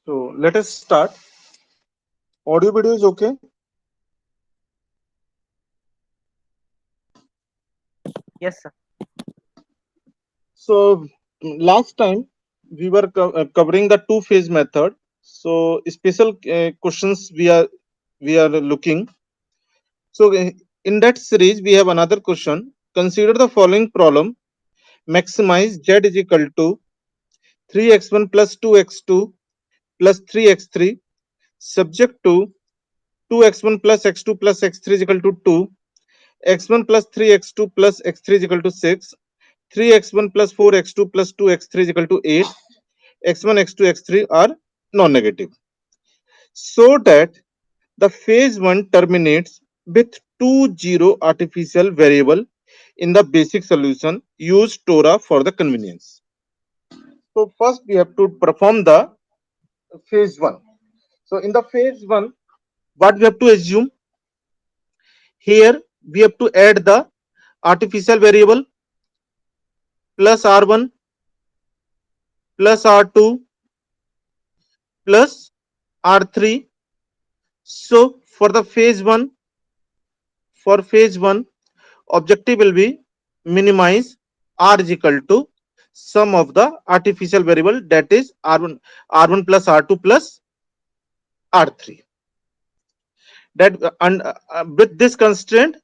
So let us start. Audio video is okay. Yes, sir. So last time we were covering the two phase method. So special questions we are looking. So in that series we have another question. Consider the following problem. Maximize z is equal to 3x1 plus 2x2 plus 3x3 subject to 2x1 plus x2 plus x3 is equal to 2, x1 plus 3x2 plus x3 is equal to 6, 3x1 plus 4x2 plus 2x3 is equal to 8, x1, x2, x3 are non-negative. So that the phase 1 terminates with two zero artificial variable in the basic solution. Use Torah for the convenience. So first we have to perform the phase 1. So in the phase 1, what we have to assume? Here we have to add the artificial variable plus r1 plus r2 plus r3. So for phase 1 objective will be minimize r is equal to sum of the artificial variable, that is r1 plus r2 plus r3. That with this constraint,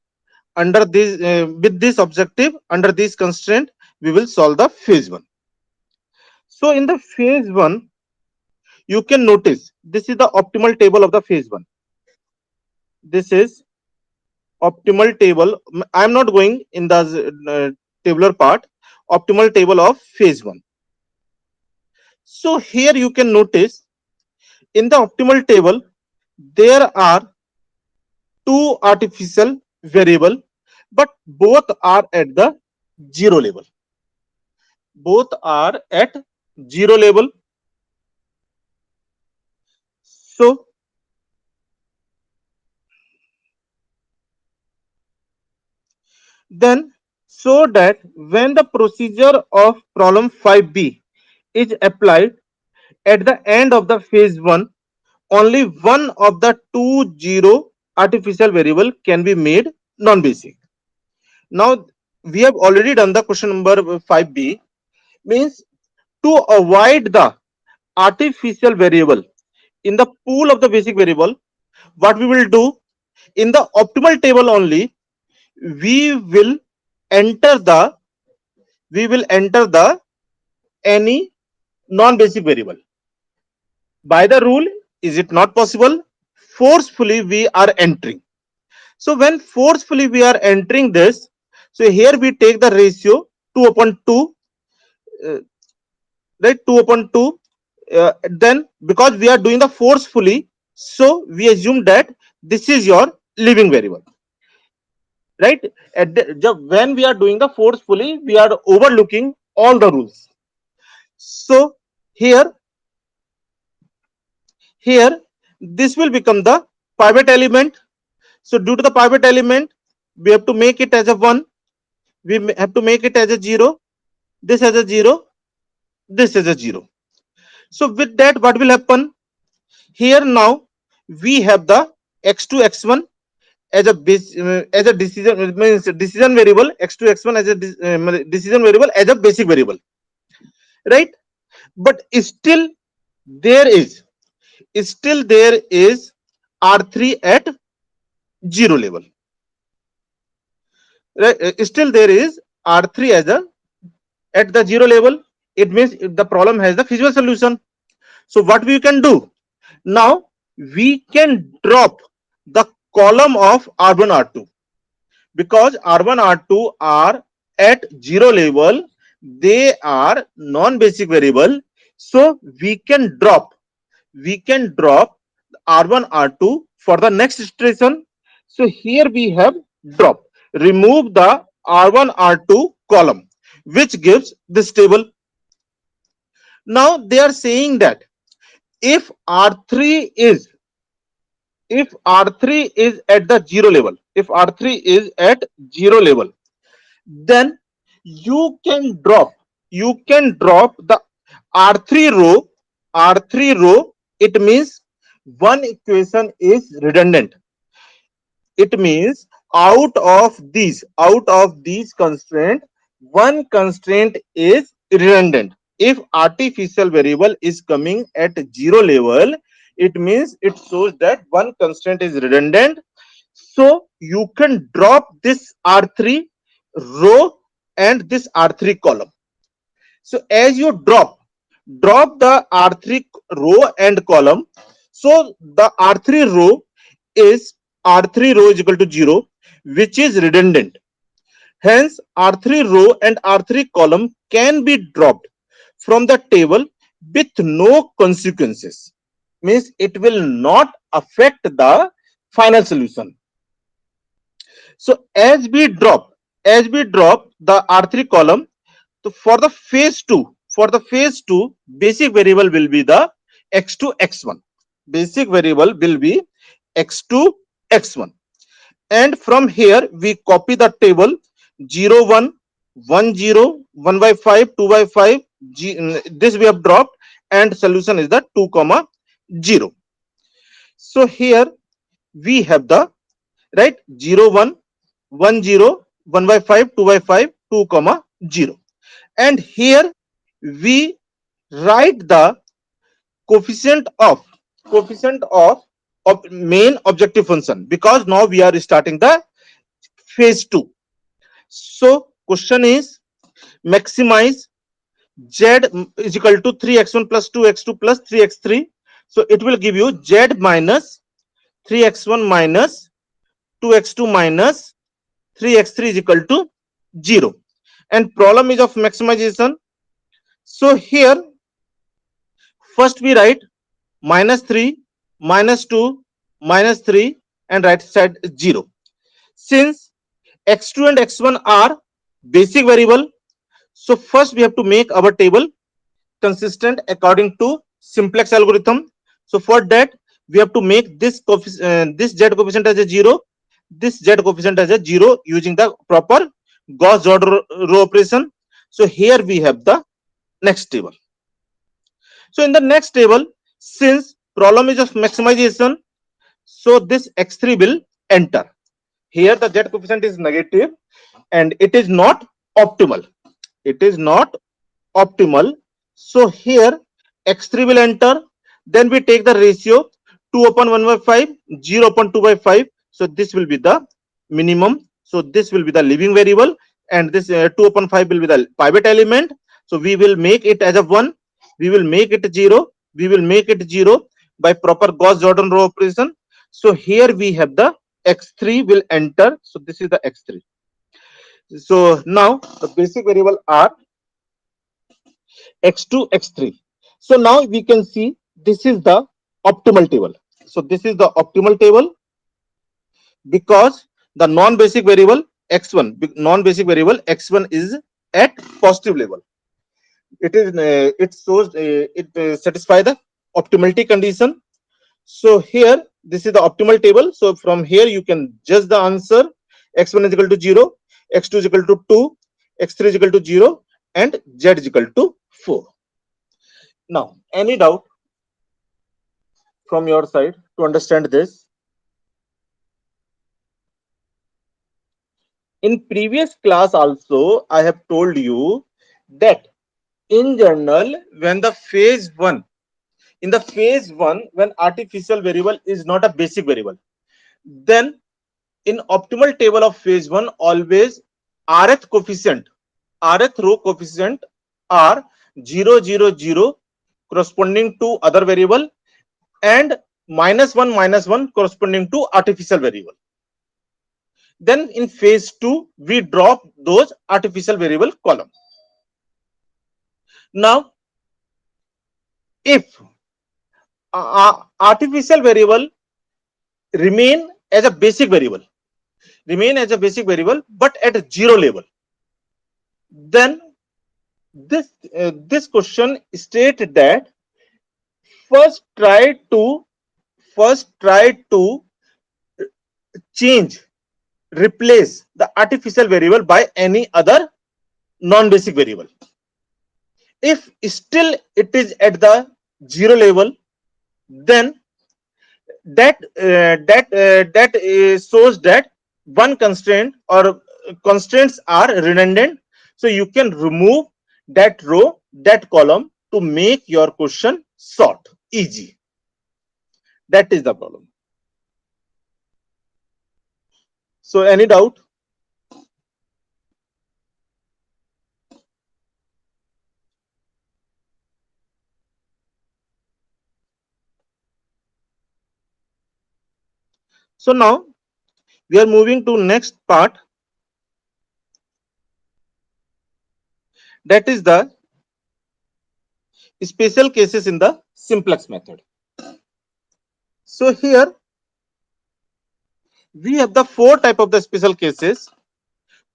under this with this objective, under this constraint we will solve the phase 1. So in the phase 1 you can notice this is the optimal table of the phase 1. This is optimal table. I am not going in the tabular part. Optimal table of phase 1. So here you can notice in the optimal table there are two artificial variable, but both are at the zero level. Both are at zero level. So then, so that when the procedure of problem 5b is applied at the end of the phase 1, only one of the two zero artificial variable can be made non-basic. Now we have already done the question number 5b, means to avoid the artificial variable in the pool of the basic variable, what we will do in the optimal table only, we will enter the any non-basic variable. By the rule, is it not possible? Forcefully we are entering. So when forcefully we are entering this, so here we take the ratio 2 upon 2, uh, right? 2 upon 2. Then because we are doing the forcefully, so we assume that this is your living variable, right? When we are doing the forcefully, we are overlooking all the rules. So here here this will become the pivot element. So due to the pivot element, we have to make it as a 1, we have to make it as a 0, this as a 0, this as a 0. So with that, what will happen? Here now we have the x2 x1 as a as a decision, means decision variable, x2 x1 as a decision variable, as a basic variable, right? But there is still there is r3 at 0 level, right? Still there is r3 as a at the 0 level. It means the problem has the feasible solution. So what we can do now, we can drop the column of r1 r2, because r1 r2 are at 0 level, they are non-basic variable. So we can drop r1 r2 for the next iteration. So here we have drop, remove the r1 r2 column, which gives this table. Now they are saying that if r3 is at the 0 level, if r3 is at 0 level, then you can drop the r3 row it means one equation is redundant. It means out of these constraint, one constraint is redundant. If artificial variable is coming at zero level, it means it shows that one constraint is redundant. So you can drop this R3 row and this R3 column. So as you drop the R3 row and column, so the R3 row is R3 row is equal to 0, which is redundant. Hence, R3 row and R3 column can be dropped from the table with no consequences. Means it will not affect the final solution. So as we drop the R3 column, so for the phase 2, basic variable will be the x2, x1. Basic variable will be x2, x1. And from here, we copy the table 0, 1, 1, 0, 1 by 5, 2 by 5. This we have dropped, and solution is the 2, 0. So here we have the right 0, 1, 1, 0, 1 by 5, 2 by 5, 2, 0. And here we write the coefficient of coefficient of main objective function, because now we are starting the phase 2. So question is maximize z is equal to 3x1 plus 2x2 plus 3x3. So it will give you z minus 3x1 minus 2x2 minus 3x3 is equal to 0. And problem is of maximization. So here first we write minus 3, minus 2, minus 3, and right side 0. Since x2 and x1 are basic variable, so first we have to make our table consistent according to simplex algorithm. So for that we have to make this this z coefficient as a 0, this z coefficient as a 0 using the proper Gauss-Jordan row operation. So here we have the next table. So in the next table, since problem is of maximization, so this x3 will enter. Here the z coefficient is negative and it is not optimal. It is not optimal. So here x3 will enter. Then we take the ratio 2 upon 1 by 5, 0 upon 2 by 5. So this will be the minimum. So this will be the leaving variable, and this 2 upon 5 will be the pivot element. So we will make it as a 1. We will make it 0. We will make it 0 by proper Gauss-Jordan row operation. So here we have the x3 will enter. So this is the x3. So now the basic variable are x2, x3. So now we can see this is the optimal table. So this is the optimal table because the non-basic variable x1, non-basic variable x1 is at positive level. It is it shows it satisfy the optimality condition. So here this is the optimal table. So from here you can judge the answer. X1 is equal to 0, x2 is equal to 2, x3 is equal to 0, and z is equal to 4. Now, any doubt from your side to understand this? In previous class also, I have told you that in general, when the phase 1, in the phase 1, when artificial variable is not a basic variable, then in optimal table of phase 1, always rth row coefficient are 0, 0, 0 corresponding to other variable, and minus 1 corresponding to artificial variable. Then in phase 2, we drop those artificial variable column. Now, if artificial variable remain as a basic variable, but at 0 level, then this question stated that first try to replace the artificial variable by any other non-basic variable. If still it is at the 0 level, then that shows that one constraint or constraints are redundant, so you can remove that row, that column, to make your question short, easy. That is the problem. So any doubt? So now we are moving to next part, that is the special cases in the simplex method. So here we have the four type of the special cases.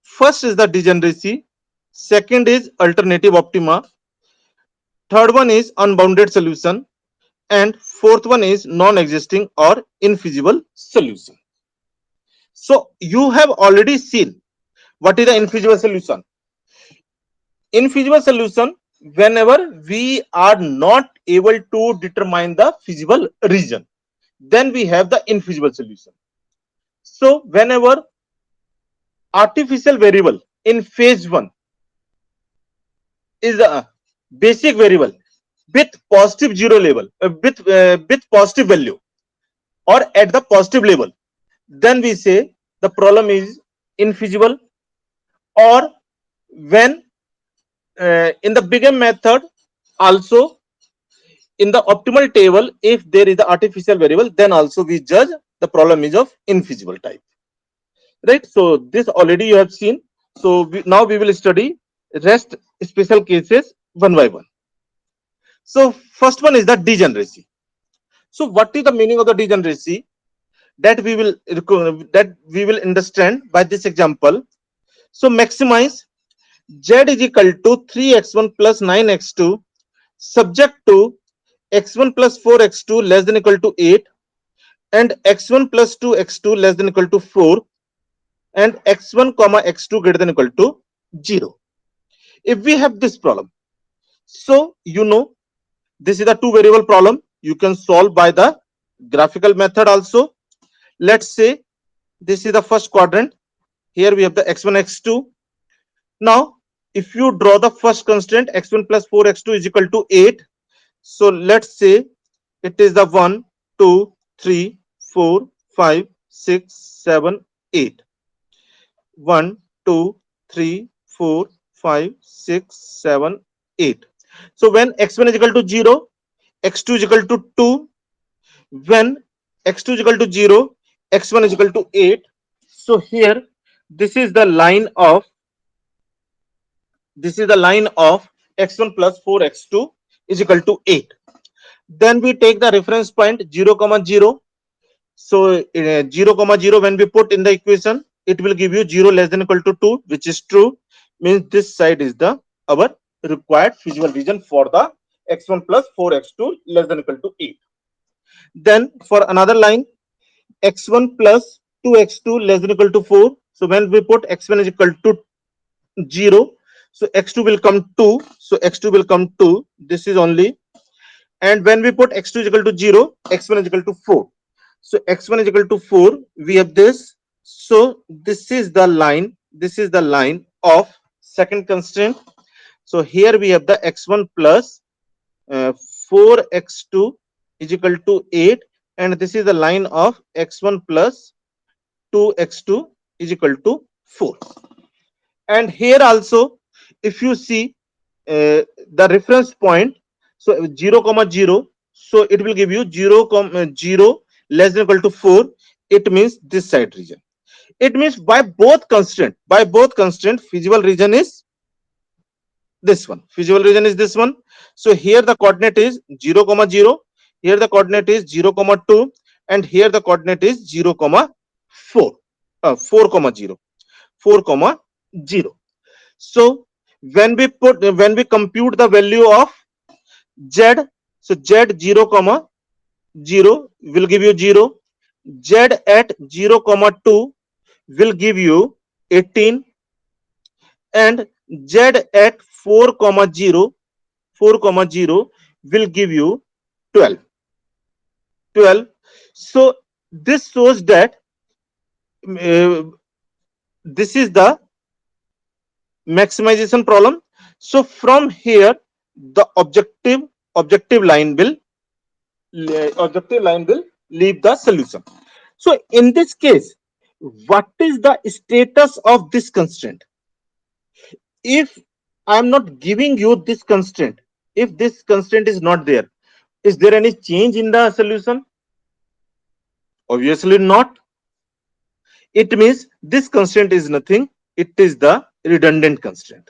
First is the degeneracy, second is alternative optima, third one is unbounded solution, and fourth one is non-existing or infeasible solution. So you have already seen what is the infeasible solution. Infeasible solution, whenever we are not able to determine the feasible region, then we have the infeasible solution. So whenever artificial variable in phase 1 is a basic variable with positive zero level, with positive value or at the positive level, then we say the problem is infeasible. Or when in the bigger method also, in the optimal table, if there is the artificial variable, then also we judge the problem is of infeasible type, right? So this already you have seen. So now we will study rest special cases one by one. So first one is the degeneracy. So what is the meaning of the degeneracy? That we will understand by this example. So maximize z is equal to 3x1 plus 9x2 subject to x1 plus 4x2 less than equal to 8 and x1 plus 2x2 less than equal to 4 and x1 comma x2 greater than equal to 0. If we have this problem, so you know this is a two variable problem, you can solve by the graphical method also. Let's say this is the first quadrant, here we have the x1 x2. Now if you draw the first constraint x1 plus 4x2 is equal to 8, so let's say it is the 1 2 3 4 5 6 7 8. 1 2 3 4 5 6 7 8. So when x1 is equal to 0, x2 is equal to 2. When x2 is equal to 0, x1 is equal to 8. So here this is the line of x1 plus 4x2 is equal to 8. Then we take the reference point 0 comma 0. So 0 comma 0, when we put in the equation, it will give you 0 less than equal to 2, which is true. Means this side is the our required feasible region for the x1 plus 4x2 less than equal to 8. Then for another line, x1 plus 2x2 less than equal to 4. So when we put x1 is equal to 0, so x2 will come 2. So x2 will come 2. This is only. And when we put x2 is equal to 0, x1 is equal to 4. So x1 is equal to 4. We have this. So this is the line. This is the line of second constraint. So here we have the x1 plus 4x2 is equal to 8, and this is the line of x1 plus 2x2 is equal to 4. And here also, if you see the reference point, so 0 comma 0, so it will give you 0 comma 0 less than equal to 4. It means this side region. It means by both constraint, feasible region is this one. Feasible region is this one. So here the coordinate is 0 comma 0, here the coordinate is 0 comma 2, and here the coordinate is 0 comma 4, 4 comma 0, 4 comma 0. So when we compute the value of z, so z 0 comma 0 will give you 0, z at 0 comma 2 will give you 18, and z at 4 comma 0 will give you 12. 12. So this shows that uh, this is the maximization problem. So from here, the objective line will leave the solution. So in this case, what is the status of this constraint? If I am not giving you this constraint, if this constraint is not there, is there any change in the solution? Obviously not. It means this constraint is nothing. It is the redundant constraint.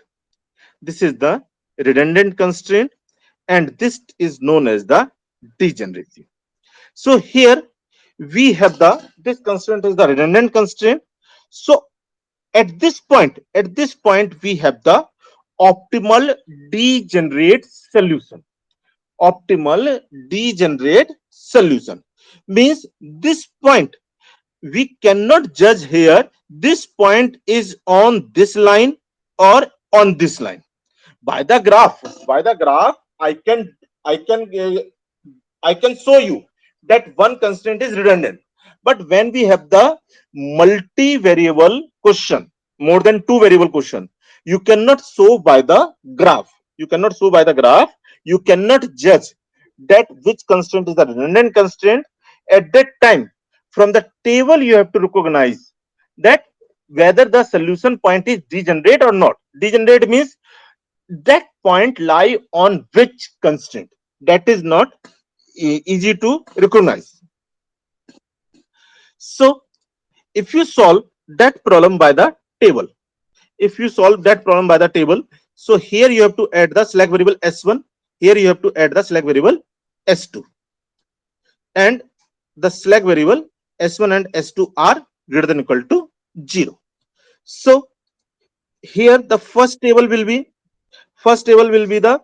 This is the redundant constraint, and this is known as the degeneracy. So here we have this constraint is the redundant constraint. So at this point we have the optimal degenerate solution. Optimal degenerate solution means this point we cannot judge here. This point is on this line or on this line. By the graph I can show you that one constraint is redundant. But when we have the multi-variable question, more than two variable question, you cannot show by the graph. You cannot show by the graph. You cannot judge that which constraint is the redundant constraint. At that time, from the table, you have to recognize that whether the solution point is degenerate or not. Degenerate means that point lie on which constraint. That is not easy to recognize. So if you solve that problem by the table, if you solve that problem by the table, so here you have to add the slack variable s1, here you have to add the slack variable s2, and the slack variable s1 and s2 are greater than or equal to 0. So here the first table will be the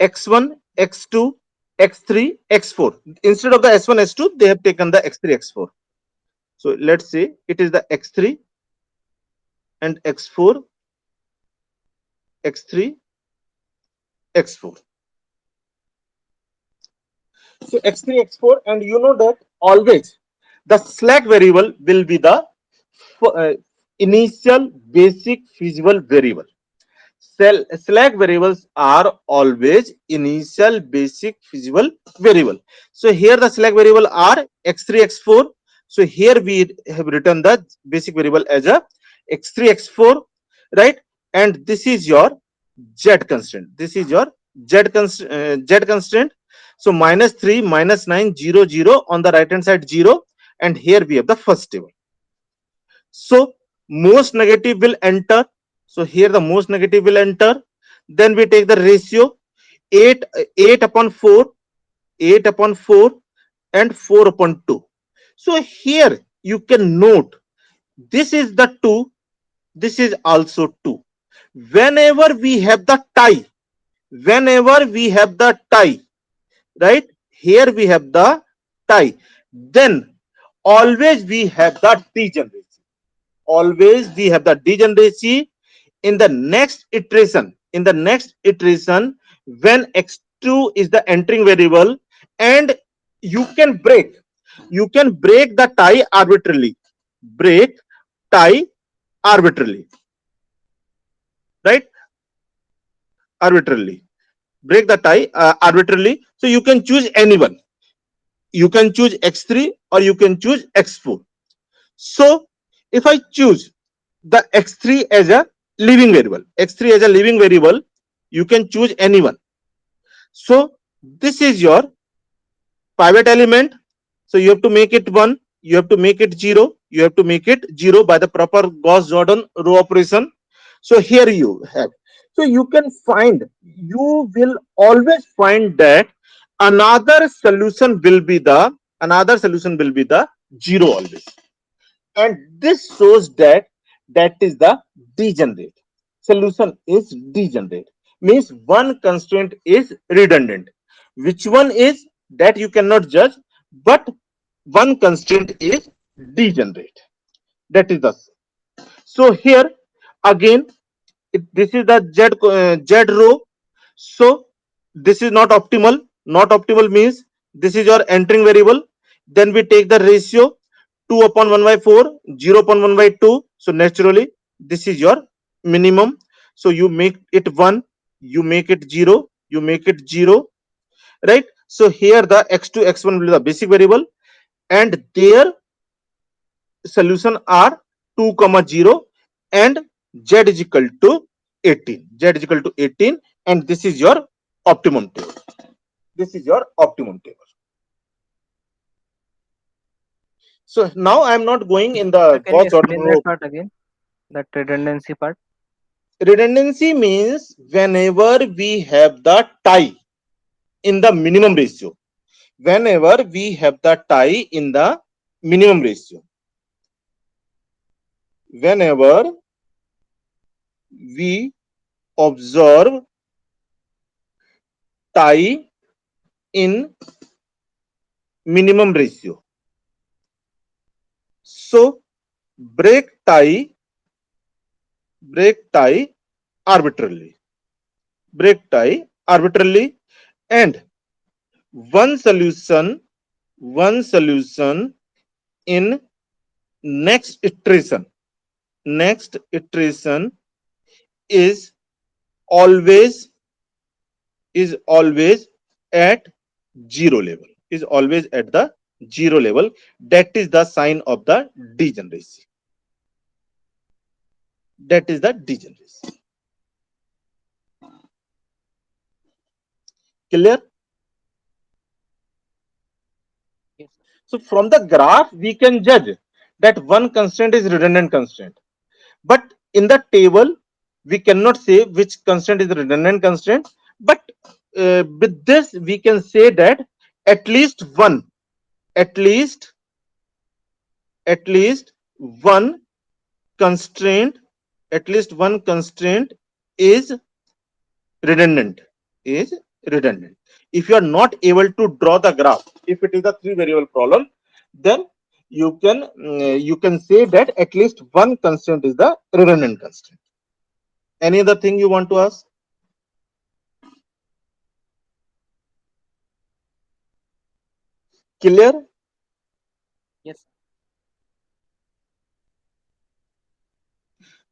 x1, x2, x3, x4. Instead of the s1, s2, they have taken the x3, x4. So let's say it is the x3 and x4, x3, x4. So x3, x4, and you know that always the slack variable will be the initial basic feasible variable. Slack variables are always initial basic feasible variable. So here the slack variable are x3, x4. So here we have written the basic variable as a x3, x4, right? And this is your z constraint. This is your z constraint. So -3, -9, 0, 0 on the right hand side 0, and here we have the first table. So most negative will enter. So here the most negative will enter. Then we take the ratio 8 upon 4, 8 upon 4, and 4 upon 2. So here you can note this is the 2, this is also 2. Whenever we have the tie, right? Here we have the tie. Then always we have the degeneracy. Always we have the degeneracy in the next iteration. When x2 is the entering variable, and you can break the tie arbitrarily. Break tie arbitrarily, right? Arbitrarily. Break the tie arbitrarily. So you can choose anyone. You can choose x3 or you can choose x4. So if I choose the x3 as a living variable, you can choose anyone. So this is your pivot element. So you have to make it 1, you have to make it 0, you have to make it 0 by the proper Gauss-Jordan row operation. So here you have. So you will always find that another solution will be the 0 always. And this shows that is the degenerate. Solution is degenerate. Means one constraint is redundant. Which one is that you cannot judge, but one constraint is degenerate. That is the. So here again, this is the z row. So this is not optimal. Not optimal means This is your entering variable. Then we take the ratio 2 upon 1 by 4, 0 upon 1 by 2. So naturally this is your minimum. So you make it 1, you make it 0, you make it 0, right? So here the x2 x1 will be the basic variable, and their solution are 2 comma 0, and z is equal to 18, z is equal to 18, and this is your optimum table. This is your optimum table. So now I am not going in the Sir, can you Gauss order explain row. that part again? That redundancy part? Redundancy means whenever we have the tie in the minimum ratio, whenever we have the tie in the minimum ratio, whenever we observe tie in minimum ratio. So break tie arbitrarily, break tie arbitrarily, and one solution, one solution in next iteration, next iteration is always is always at zero level, is always at the zero level. That is the sign of the degeneracy. That is the degeneracy. Clear? Yes, sir. So from the graph we can judge that one constraint is redundant constraint, but in the table we cannot say which constraint is redundant constraint. But with this we can say that at least one, at least at least one constraint, at least one constraint is redundant, is redundant. If you are not able to draw the graph, if it is a three variable problem, then you can say that at least one constraint is the redundant constraint. Any other thing you want to ask? Clear? Yes,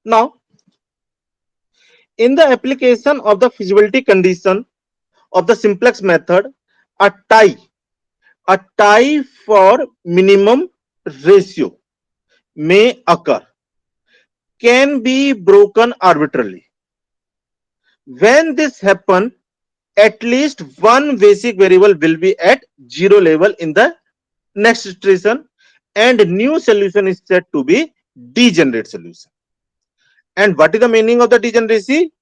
Now in the application of the feasibility condition of the simplex method, a tie, a tie for minimum ratio may occur, can be broken arbitrarily. When this happens, at least one basic variable will be at zero level in the next iteration, and new solution is said to be degenerate solution. And what is the meaning of the degeneracy?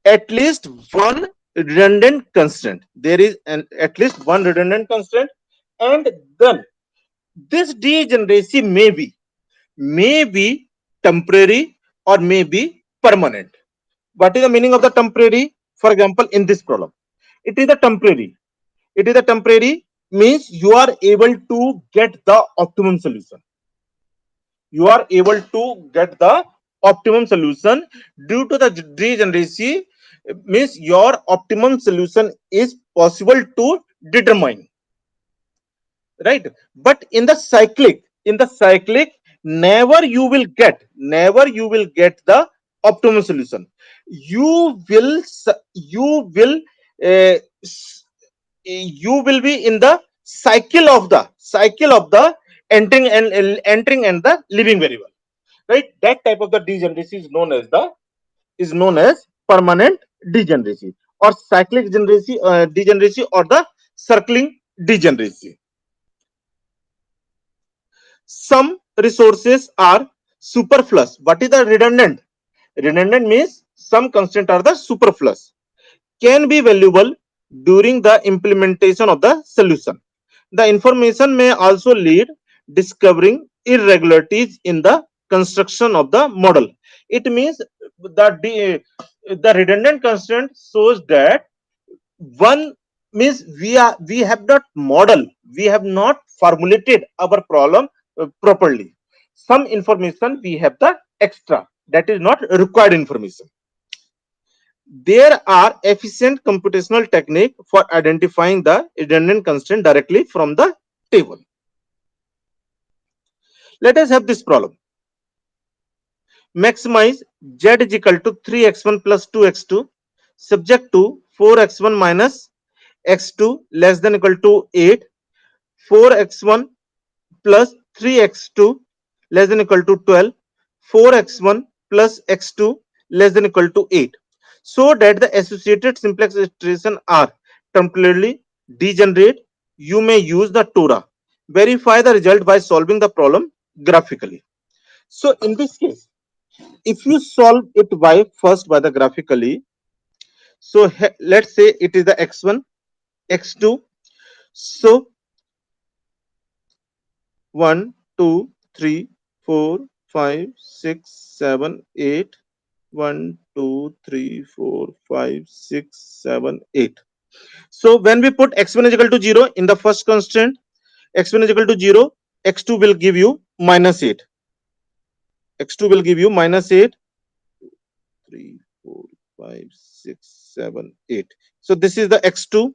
At least one redundant constraint. There is at least one redundant constraint, and then this degeneracy may be temporary or may be permanent. What is the meaning of the temporary? For example, in this problem, it is a temporary. It is a temporary means you are able to get the optimum solution. You are able to get the optimum solution due to the degeneracy, means your optimum solution is possible to determine, right? But in the cyclic, never you will get the optimum solution. You will uh, you will be in the cycle of the entering and the living variable, right? That type of the degeneracy is known as permanent degeneracy, or cyclic degeneracy, or the circling degeneracy. Some resources are superfluous. What is the redundant? Redundant means some constraints are the superfluous, can be valuable during the implementation of the solution. The information may also lead discovering irregularities in the construction of the model. It means the redundant constraint shows that one means we have not model, we have not formulated our problem properly. Some information we have the extra, that is not required information. There are efficient computational technique for identifying the redundant constraint directly from the table. Let us have this problem. Maximize z is equal to 3x1 plus 2x2 subject to 4x1 minus x2 less than equal to 8, 4x1 plus 3x2 less than equal to 12, 4x1 plus x2 less than equal to 8, so that the associated simplex iteration are temporarily degenerate. You may use the Torah. Verify the result by solving the problem graphically. So in this case, if you solve it by first by the graphically, so let's say it is the x1, x2. So 1, 2, 3, 4, 5, 6, 7, 8. 1, 2, 3, 4, 5, 6, 7, 8. So when we put x1 is equal to 0 in the first constraint, x1 is equal to 0, x2 will give you minus 8. x2 will give you minus 8, 3, 4, 5, 6, 7, 8. So this is the x2.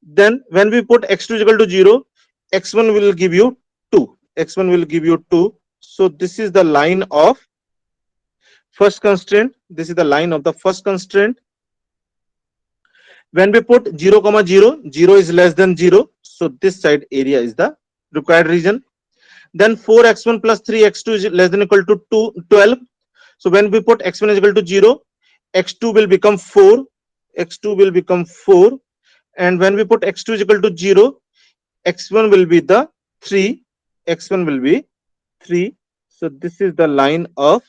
Then when we put x2 is equal to 0, x1 will give you 2. x1 will give you 2. So this is the line of first constraint. This is the line of the first constraint. When we put 0 comma 0, 0 is less than 0. So this side area is the required region. Then 4x1 plus 3x2 is less than equal to 12. So when we put x1 is equal to 0, x2 will become 4. x2 will become 4. And when we put x2 is equal to 0, x1 will be the 3. x1 will be 3. So this is the line of,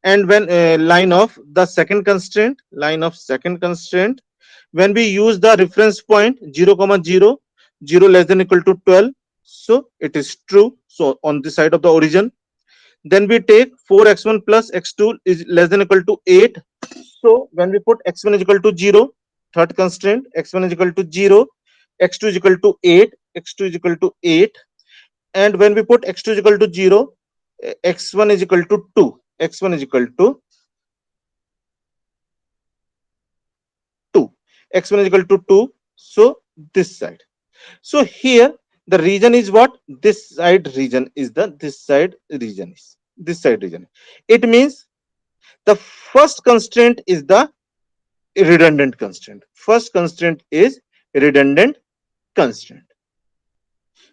and when line of the second constraint, when we use the reference point 0 comma 0, 0 less than equal to 12, so it is true. So on the side of the origin, then we take 4x1 plus x2 is less than equal to 8. So when we put x1 is equal to 0, third constraint, x1 is equal to 0, x2 is equal to 8, x2 is equal to 8. And when we put x2 is equal to 0, x1 is equal to 2, x1 is equal to 2, x1 is equal to 2. So this side. So here the region is what? This side region is the this side region. It means the first constraint is the redundant constraint. First constraint is redundant constraint.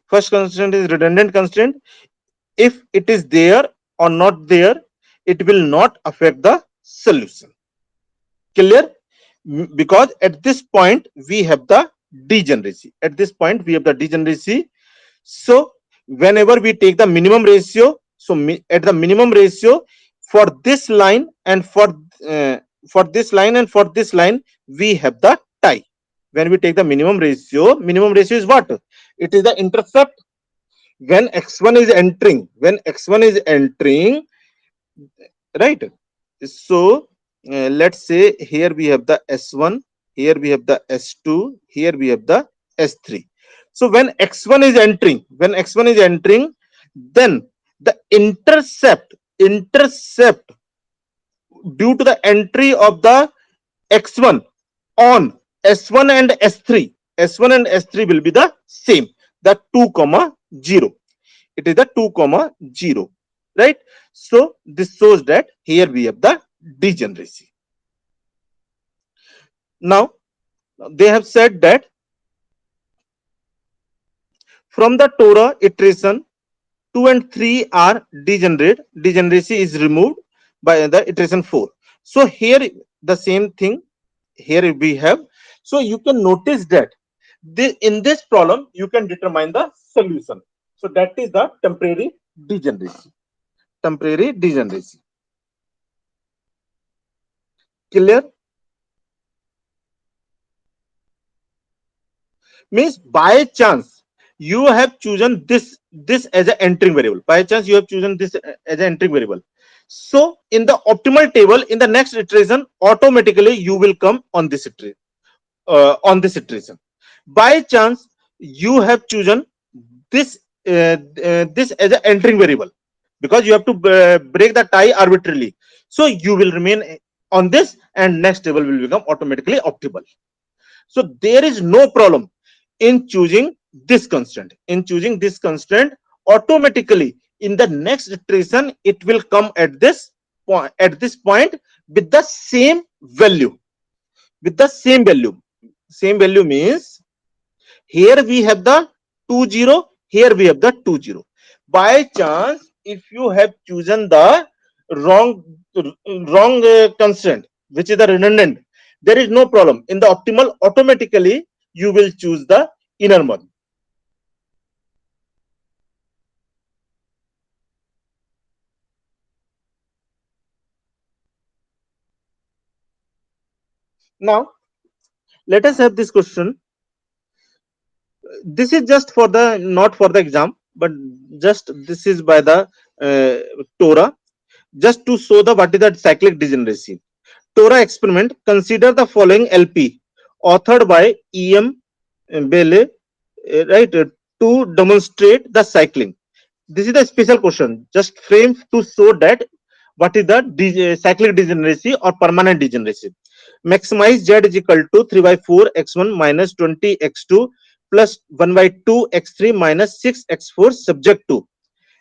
First constraint is redundant constraint. If it is there or not there, it will not affect the solution. Clear? Because at this point we have the degeneracy. At this point we have the degeneracy. So whenever we take the minimum ratio, so at the minimum ratio for this line and for this line and for this line, we have the tie. When we take the minimum ratio is what? It is the intercept when x1 is entering. When x1 is entering, right? So let's say here we have the s1, here we have the s2, here we have the s3. So when x1 is entering, then the intercept due to the entry of the x1 on s1 and s3, will be the same, the 2 comma 0. It is the 2 comma 0, right? So this shows that here we have the degeneracy. Now they have said that from the Torah iteration 2 and 3 are degenerate. Degeneracy is removed by the iteration 4. So here the same thing here we have. So you can notice that in this problem you can determine the solution. So that is the temporary degeneracy. Temporary degeneracy. Clear? Means by chance you have chosen this as an entering variable. By chance you have chosen this as an entering variable. So in the optimal table, in the next iteration, automatically you will come on this iteration. By chance you have chosen this this as an entering variable, because you have to break the tie arbitrarily. So you will remain on this, and next table will become automatically optimal. So there is no problem in choosing this constraint. In choosing this constraint, automatically in the next iteration, it will come at this point, with the same value. With the same value. Same value means here we have the 20, here we have the 20. By chance, if you have chosen the wrong constraint, which is the redundant, there is no problem. In the optimal, automatically you will choose the inner one. Now, let us have this question. This is just for the, not for the exam, but just this is by the Torah, just to show the what is the cyclic degeneracy. Torah experiment. Consider the following LP, authored by E.M. Bele, right, to demonstrate the cycling. This is a special question, just framed to show that what is the cyclic degeneracy or permanent degeneracy. Maximize z is equal to 3 by 4 x1 minus 20 x2 plus 1 by 2 x3 minus 6 x4 subject to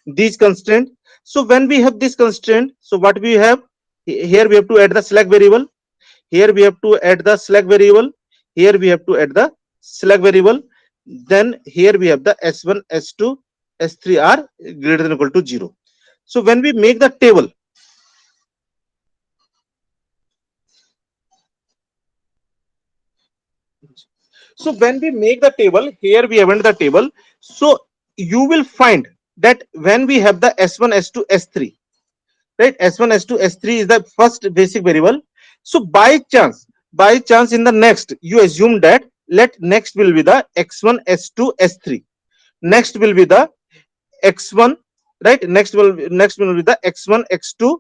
these constraint. So when we have this constraint, so what we have here, we have to add the slack variable. Here we have to add the slack variable. Here we have to add the slack variable. Then here we have the s1, s2, s3 are greater than or equal to 0. So when we make the table, so when we make the table, here we have entered the table. So you will find that when we have the s1, s2, s3, right, s1, s2, s3 is the first basic variable. So by chance in the next, you assume that let next will be the x1, s2, s3. Next will be the x1, right, next will be the x1, x2,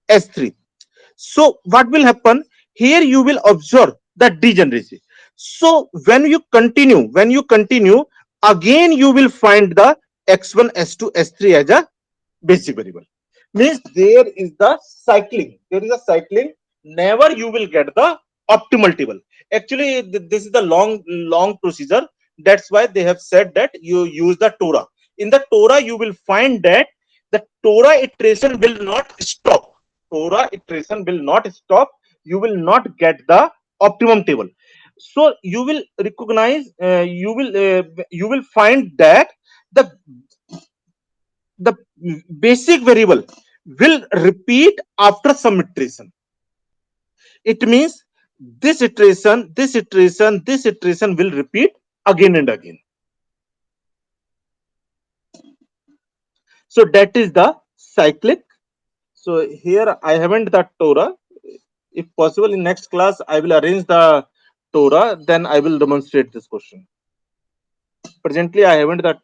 s3. So what will happen here, you will observe the degeneracy. So when you continue again, you will find the x1, s2, s3 as a basic variable. Means there is the cycling. There is a cycling. Never you will get the optimal table. Actually, this is the long procedure. That's why they have said that you use the Torah. In the Torah, you will find that the Torah iteration will not stop. Torah iteration will not stop. You will not get the optimum table. So you will recognize. You will find that the the basic variable will repeat after some iteration. It means this iteration will repeat again and again. So that is the cyclic. So here I haven't the Torah. If possible, in next class I will arrange the Torah. Then I will demonstrate this question. Presently I haven't that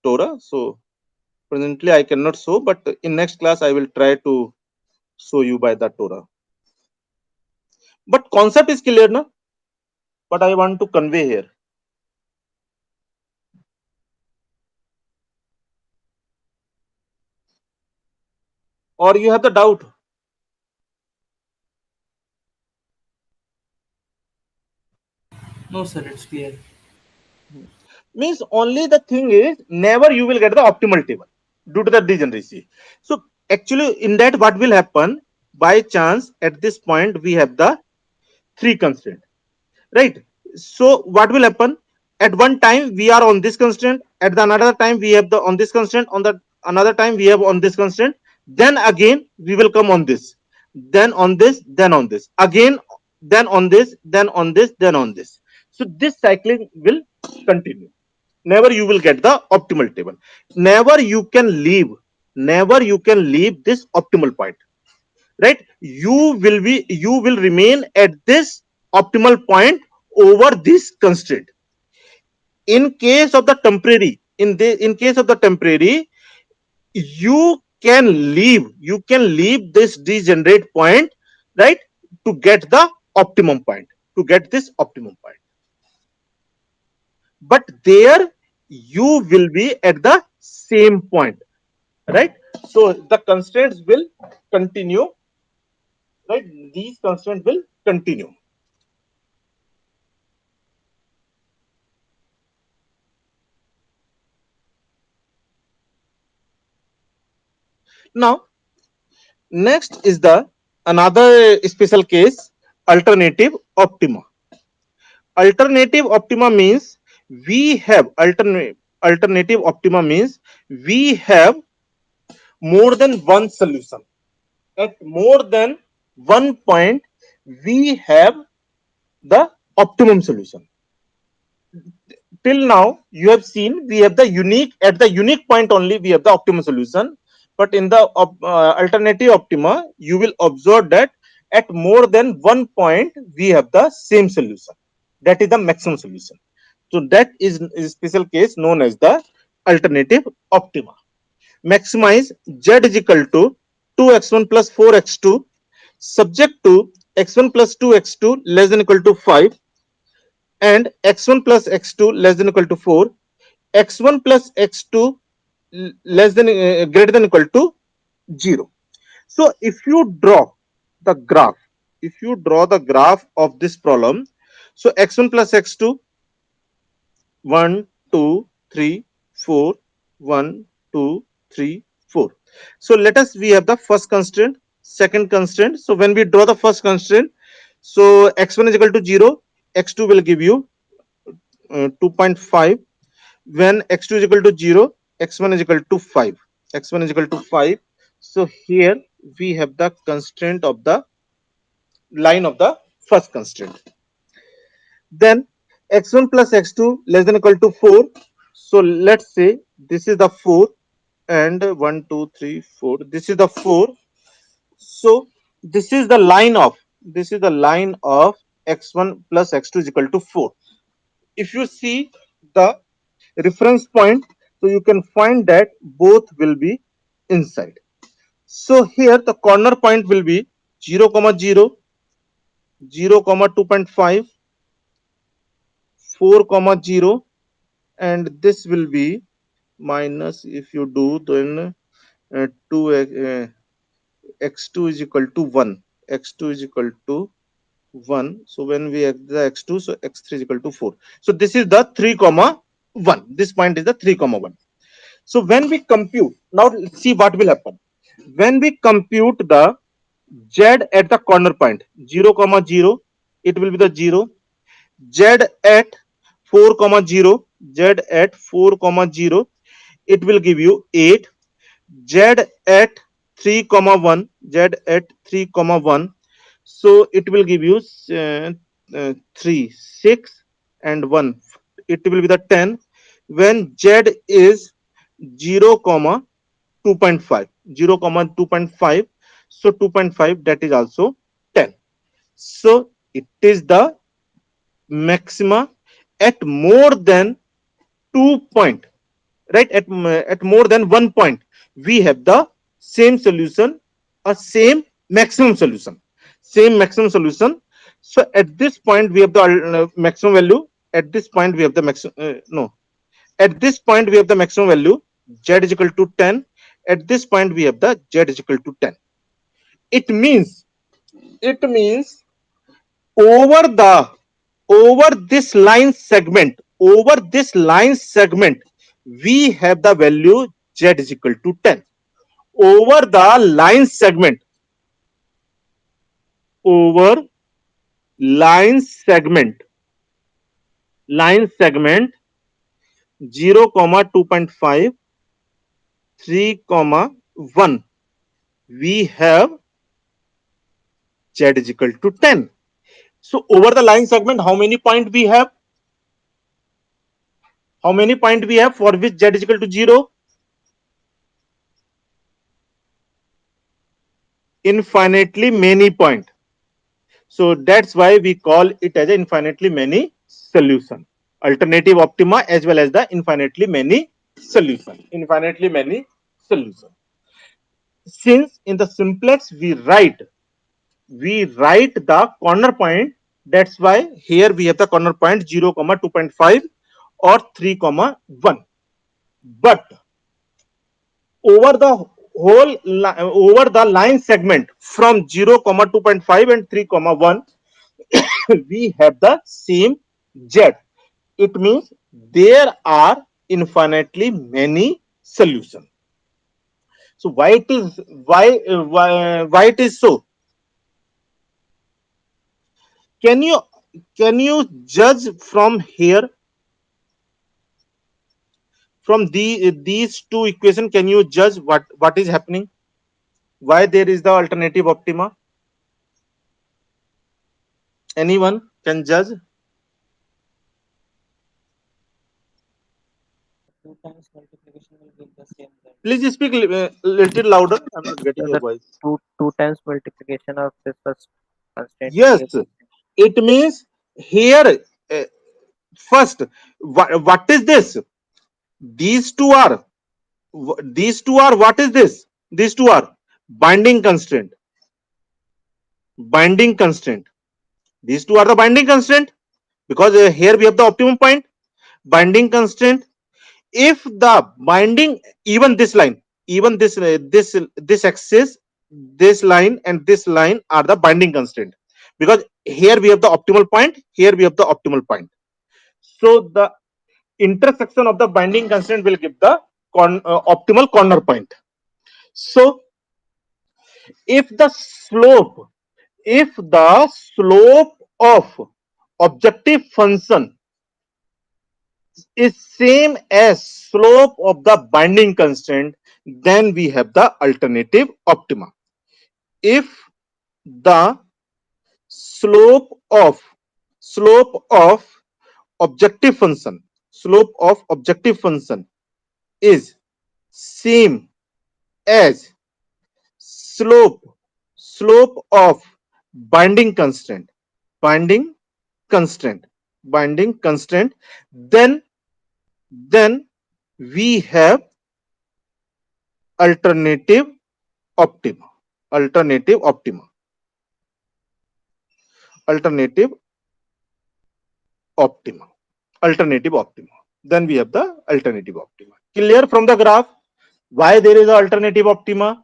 Torah, so presently I cannot show. But in next class I will try to show you by the Torah. But concept is clear, na? What I want to convey here. Or you have the doubt? No, sir, it's clear. Means only the thing is never you will get the optimal table due to the degeneracy. So actually in that what will happen, by chance at this point we have the three constraint, right? So what will happen, at one time we are on this constraint, at the another time we have the on this constraint, on the another time we have on this constraint, then again we will come on this, then on this, then on this again, then on this, then on this, then on this. So this cycling will continue. Never you will get the optimal table. Never you can leave, never you can leave this optimal point, right? You will remain at this optimal point over this constraint. In case of the temporary, in case of the temporary, you can leave this degenerate point, right, to get the optimum point, to get this optimum point. But there you will be at the same point, right? So the constraints will continue right? These constraints will continue. Now, next is the another special case, alternative optima. Alternative optima means we have alternative optima means we have more than one solution. At more than one point, we have the optimum solution. Till now you have seen we have the unique, at the unique point only we have the optimum solution, but in the alternative optima you will observe that at more than one point we have the same solution, that is the maximum solution. So that is a special case known as the alternative optima. Maximize z is equal to 2x1 plus 4x2 subject to x1 plus 2x2 less than equal to 5 and x1 plus x2 less than equal to 4, x1 plus x2 less than greater than equal to 0. So if you draw the graph, if you draw the graph of this problem, so x1 plus x2, 1 2 3 4, 1 2 3 4. So let us, we have the first constraint, second constraint. So when we draw the first constraint, so x1 is equal to 0, x2 will give you 2.5. When x2 is equal to 0, x1 is equal to 5, x1 is equal to 5. So here we have the constraint of the line of the first constraint. Then x1 plus x2 less than equal to 4. So let's say this is the 4 and 1 2 3 4, this is the 4. So this is the line of, this is the line of x1 plus x2 is equal to 4. If you see the reference point, so you can find that both will be inside. So here the corner point will be 0 comma 0, 0 comma 2.5, 4 comma 0, and this will be minus, if you do then 2 x2 is equal to 1, x2 is equal to 1. So when we add the x2, so x3 is equal to 4. So this is the 3 comma 1, this point is the 3 comma 1. So when we compute, now let's see what will happen. When we compute the z at the corner point 0 comma 0, it will be the 0. Z at 4 comma 0, z at 4 comma 0, it will give you 8. Z at 3 comma 1, z at 3 comma 1, so it will give you 3 6 and 1, it will be the 10. When z is 0 comma 2.5, 0 comma 2.5, so 2.5 that is also 10. So it is the maxima at more than 2 point, right? At more than 1 point we have the same solution, a same maximum solution, same maximum solution. So at this point we have the maximum value, at this point we have the maximum no, at this point we have the maximum value z is equal to 10, at this point we have the z is equal to 10. It means, it means over the, over this line segment, over this line segment we have the value z is equal to 10 over the line segment, over line segment, line segment 0 comma 2.5, 3 comma 1, we have z is equal to 10. So over the line segment how many point we have, how many point we have for which z is equal to 0? Infinitely many point. So that's why we call it as an infinitely many solution. Alternative optima as well as the infinitely many solution. Infinitely many solution. Since in the simplex we write the corner point, that's why here we have the corner point 0 comma 2.5 or 3 comma 1. But over the over the line segment from 0 comma 2.5 and 3 comma 1, we have the same z. It means there are infinitely many solutions. So why it is why it is so? Can you can you judge from here, from these two equations? Can you judge what is happening? Why there is the alternative optima? Anyone can judge? Two times multiplication will give the same result. Please speak little louder. I'm not getting So your the voice. two times multiplication of this first constant will Yes, give the same. it means here uh, first what is this? These two are what is this? These two are binding constraint. Binding constraint. These two are the binding constraint because here we have the optimum point. Binding constraint. If the binding, even this line, even this axis, this line and this line are the binding constraint, because here we have the optimal point, here we have the optimal point. So the intersection of the binding constraint will give the optimal corner point. So if the slope, if the slope of objective function is same as slope of the binding constraint, then we have the alternative optima. If the slope of slope of objective function, slope of objective function is same as slope of binding constraint, binding constraint, binding constraint, then we have alternative optima, alternative optima, alternative optima, alternative optima. Then we have the alternative optima. Clear from the graph why there is an alternative optima?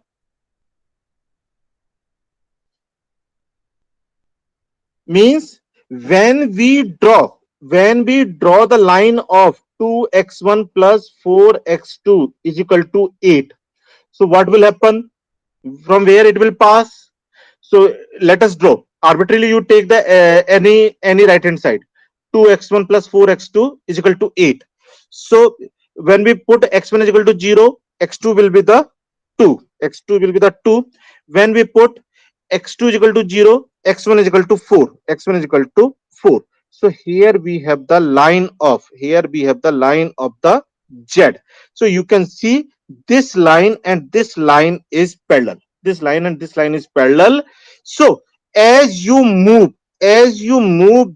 Means when we draw the line of 2x1 plus 4x2 is equal to 8. So what will happen? From where it will pass? So let us draw. Arbitrarily, you take the any right hand side. 2x1 plus 4x2 is equal to 8. So when we put x1 is equal to 0, x2 will be the 2. x2 will be the 2. When we put x2 is equal to 0, x1 is equal to 4. x1 is equal to 4. So here we have the line of the z. So you can see this line and this line is parallel. This line and this line is parallel. So as you move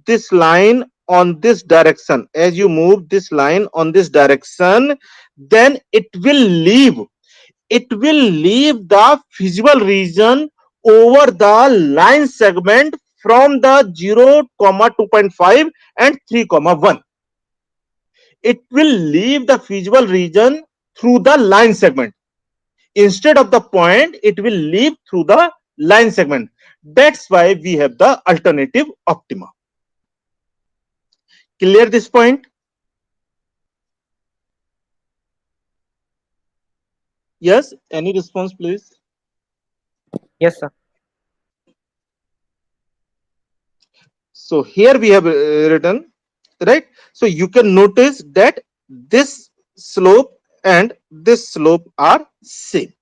this line on this direction, as you move this line on this direction, then it will leave the feasible region over the line segment from the 0 comma 2.5 and 3 comma 1. It will leave the feasible region through the line segment. Instead of the point, it will leave through the line segment. That's why we have the alternative optima. Clear this point? Yes, any response please? Yes, sir. So here we have written, right? So you can notice that this slope and this slope are same.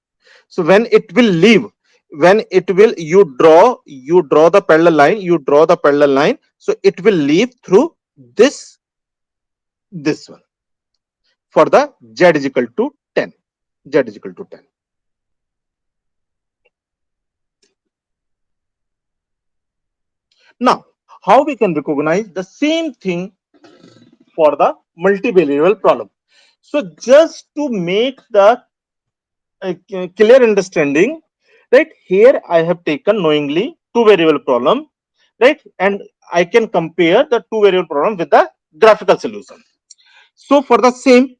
So when it will leave, when it will, you draw the parallel line, so it will leave through this one for the z is equal to 10. Z is equal to 10. Now, how we can recognize the same thing for the multivariable problem? So just to make the clear understanding, right, here I have taken knowingly two variable problem, right, and I can compare the two variable problem with the graphical solution. So for the same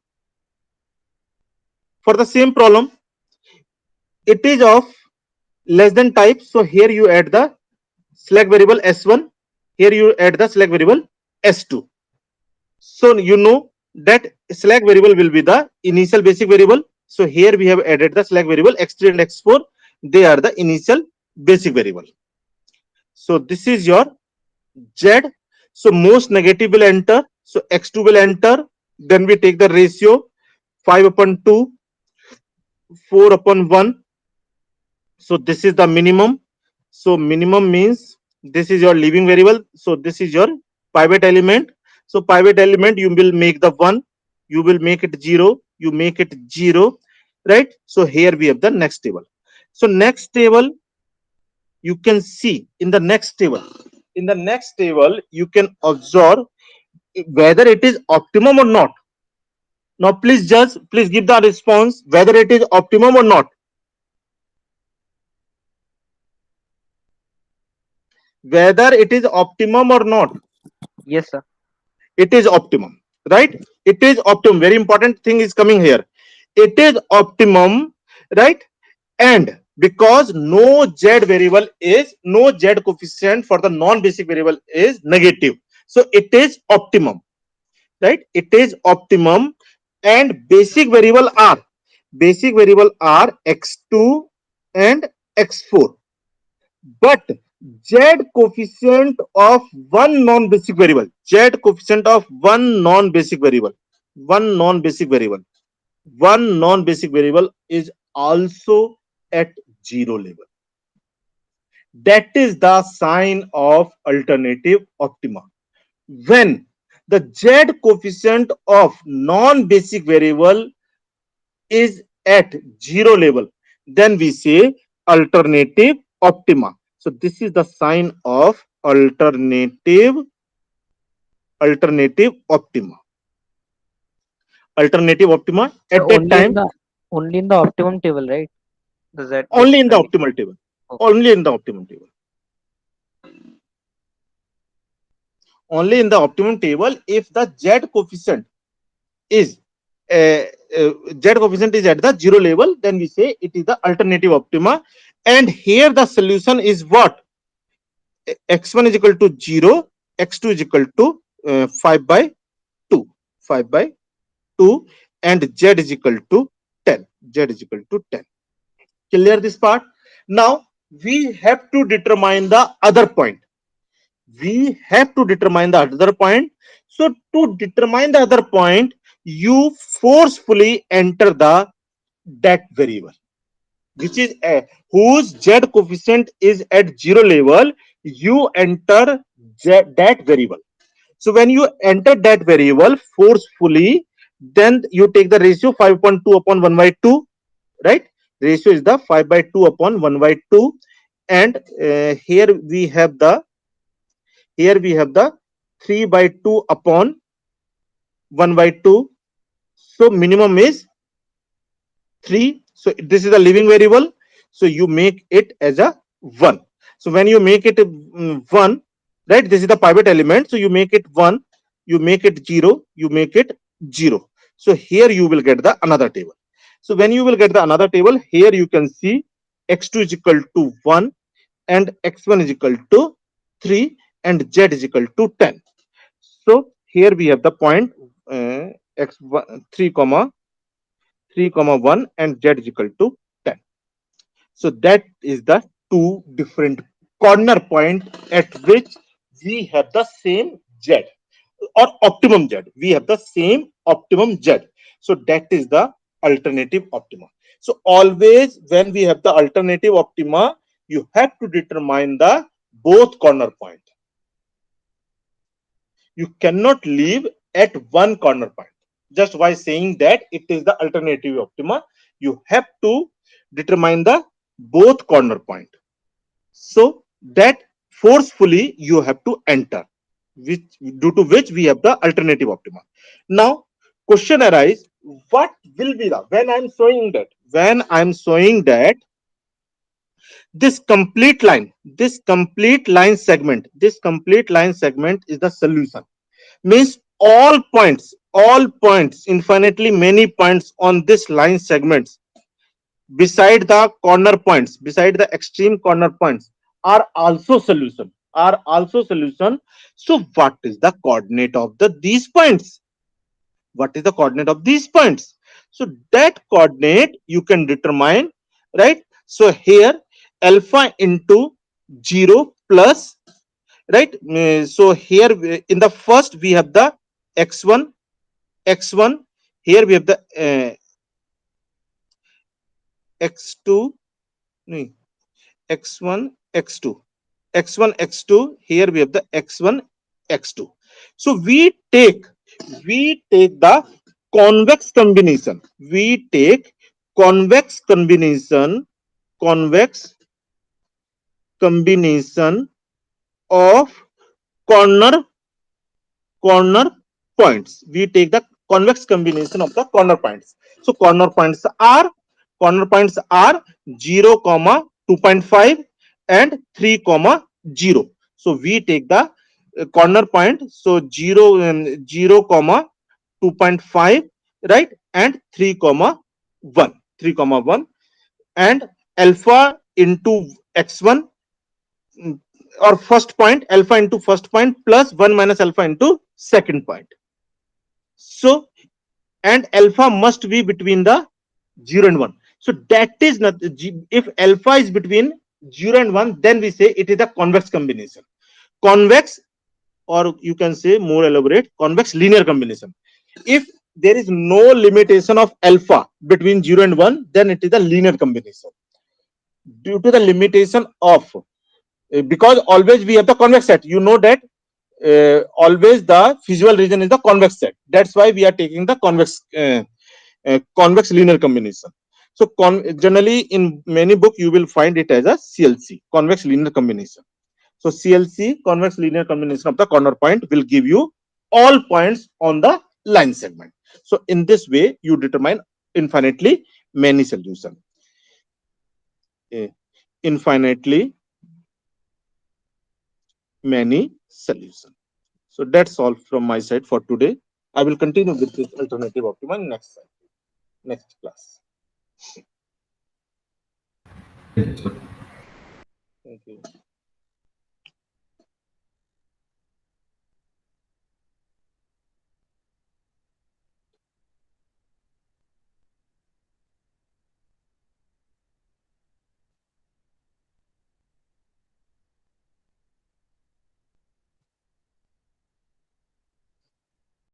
problem, it is of less than type, so here you add the slack variable s1, here you add the slack variable s2. So you know that slack variable will be the initial basic variable. So here we have added the slack variable x3 and x4. They are the initial basic variable. So this is your z. So most negative will enter. So x2 will enter. Then we take the ratio 5 upon 2, 4 upon 1. So this is the minimum. So minimum means this is your leaving variable. So this is your pivot element. So pivot element, you will make the 1, you will make it 0, you make it 0, right? So here we have the next table. So next table, you can see in the next table. In the next table, you can observe whether it is optimum or not. Now please judge, please give the response whether it is optimum or not. Whether it is optimum or not. Yes, sir. It is optimum, right? It is optimum. Very important thing is coming here. It is optimum, right? And because no z variable is, no z coefficient for the non-basic variable is negative, so it is optimum, right? It is optimum. And basic variable are x2 and x4, but z coefficient of one non-basic variable, z coefficient of one non-basic variable, one non-basic variable is also at zero level. That is the sign of alternative optima. When the z coefficient of non-basic variable is at zero level, then we say alternative optima. So this is the sign of alternative optima. Alternative optima So at that time, only in the optimum table, right? The Z is only in the negative. optimal table. Okay. Only in the optimum table. Only in the optimum table if the z coefficient is uh, z coefficient is at the zero level, then we say it is the alternative optima. And here the solution is what? X1 is equal to 0, x2 is equal to 5 by 2, 5 by 2, and z is equal to 10. Z is equal to 10. Clear this part? Now we have to determine the other point. We have to determine the other point. So to determine the other point, you forcefully enter the that variable, which is whose z coefficient is at zero level. You enter that variable. So when you enter that variable forcefully, then you take the ratio 5.2 upon 1 by 2, right? Ratio is the 5 by 2 upon 1 by 2. And here we have the 3 by 2 upon 1 by 2. So minimum is 3. So this is a living variable. So you make it as a 1. So when you make it 1, right, this is the pivot element. So you make it 1, you make it 0, you make it 0. So here you will get the another table. So when you will get the another table, here you can see x2 is equal to 1 and x1 is equal to 3 and z is equal to 10. So here we have the point x1 3 comma 3 comma 1 and z is equal to 10. So that is the two different corner point at which we have the same z or optimum z. We have the same optimum z. So that is the alternative optima. So always when we have the alternative optima, you have to determine the both corner point. You cannot leave at one corner point. Just by saying that it is the alternative optima, you have to determine the both corner point. So that forcefully you have to enter, which due to which we have the alternative optima. Now, question arise: what will be the when I'm showing that this complete line segment is the solution, means all points, infinitely many points on this line segments beside the corner points, beside the extreme corner points, are also solution. Are also solution. So what is the coordinate of the these points? What is the coordinate of these points? So that coordinate you can determine, right? So here alpha into 0 plus, right? So here in the first we have the x1, x1. Here we have the x2, no, x1, x2, x1, x2. Here we have the x1, x2. So we take the convex combination. We take convex combination, convex combination of corner corner points. We take the convex combination of the corner points. So corner points are 0 comma 2.5 and 3 comma 0. So we take the corner point, so 0 comma 2.5, right, and 3 comma 1, 3 comma 1, and alpha into x1, mm, or first point, alpha into first point plus 1 minus alpha into second point. So and alpha must be between the 0 and 1. So that is not, if alpha is between 0 and 1, then we say it is a convex combination. Convex, or you can say more elaborate, convex linear combination. If there is no limitation of alpha between 0 and 1, then it is a linear combination. Due to the limitation of, because always we have the convex set, you know that always the feasible region is the convex set. That's why we are taking the convex linear combination. So generally in many book you will find it as a CLC, convex linear combination. So CLC, convex linear combination of the corner point, will give you all points on the line segment. So in this way you determine infinitely many solution. Infinitely many solution. So that's all from my side for today. I will continue with this alternative optima in next class. Thank you, sir. Thank you.